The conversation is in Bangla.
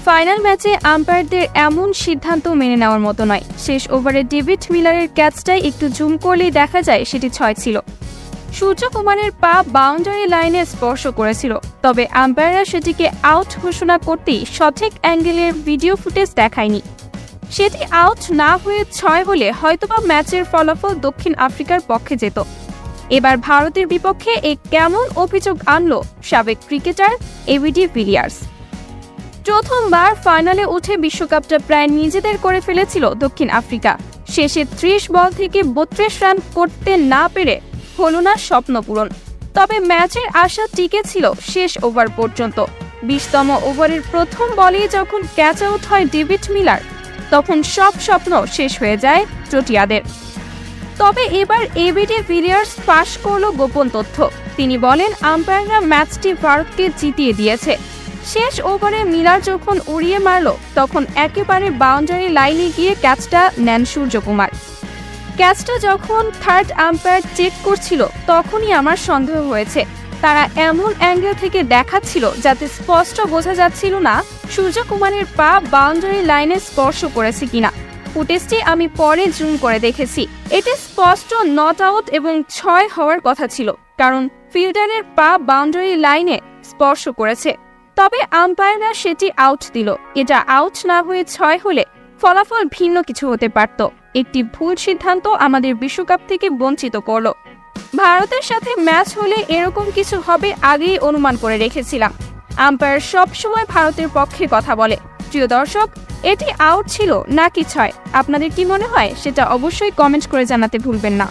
ফাইনাল ম্যাচে আম্পায়ারদের এমন সিদ্ধান্ত মেনে নেওয়ার মতো নয়। শেষ ওভারে ডেভিড মিলারের ক্যাচটাই একটু জুম করলেই দেখা যায় সেটি 6 ছিল। সূর্যকুমারের পা বাউন্ডারি লাইনে স্পর্শ করেছিল, তবে আম্পায়াররা সেটিকে আউট ঘোষণা করতেই সঠিক অ্যাঙ্গেলের ভিডিও ফুটেজ দেখায়নি। সেটি আউট না হয়ে 6 হলে হয়তোবা ম্যাচের ফলাফল দক্ষিণ আফ্রিকার পক্ষে যেত। এবার ভারতের বিপক্ষে এই কেমন অভিযোগ আনল সাবেক ক্রিকেটার এবিডি ভিলিয়ার্স। প্রথমবার ফাইনালে উঠে বিশ্বকাপটা প্রায় নিজেদের করে ফেলেছিল দক্ষিণ আফ্রিকা। শেষে 30 বল থেকে 32 রান করতে না পেরে হলো না স্বপ্ন পূরণ। তবে ম্যাচের আশা টিকে ছিল শেষ ওভার পর্যন্ত। 20তম ওভারের প্রথম বলেই যখন ক্যাচ আউট হয় ডেভিড মিলার, তখন সব স্বপ্ন শেষ হয়ে যায় প্রোটিয়াদের। তবে এবার এবিডি ভিলিয়ার্স ফাঁস করল গোপন তথ্য। তিনি বলেন, আম্পায়াররা ম্যাচটি ভারতকে জিতিয়ে দিয়েছে। শেষ ওভারে মিলার যখন উড়িয়ে মারল, তখন একেবারে বাউন্ডারি লাইনে গিয়ে ক্যাচটা নেন সূর্যকুমার। ক্যাচটা যখন থার্ড আম্পায়ার চেক করছিল, তখনই আমার সন্দেহ হয়েছে। তারা এমন অ্যাঙ্গেল থেকে দেখাচ্ছিল যাতে স্পষ্ট বোঝা যাচ্ছিল না সূর্যকুমারের পা বাউন্ডারি লাইনে স্পর্শ করেছে কিনা। ফুটেজটি আমি পরে জুম করে দেখেছি। এটি স্পষ্ট নট আউট এবং 6 হওয়ার কথা ছিল, কারণ ফিল্ডারের পা বাউন্ডারি লাইনে স্পর্শ করেছে। তবে আম্পায়াররা সেটি আউট দিল। এটা আউট না হয়ে 6 হলে ফলাফল ভিন্ন কিছু হতে পারত। একটি ভুল সিদ্ধান্ত আমাদের বিশ্বকাপ থেকে বঞ্চিত করল। ভারতের সাথে ম্যাচ হলে এরকম কিছু হবে আগেই অনুমান করে রেখেছিলাম। আম্পায়ার সবসময় ভারতের পক্ষে কথা বলে। প্রিয় দর্শক, এটি আউট ছিল নাকি 6? আপনাদের কি মনে হয় সেটা অবশ্যই কমেন্ট করে জানাতে ভুলবেন না।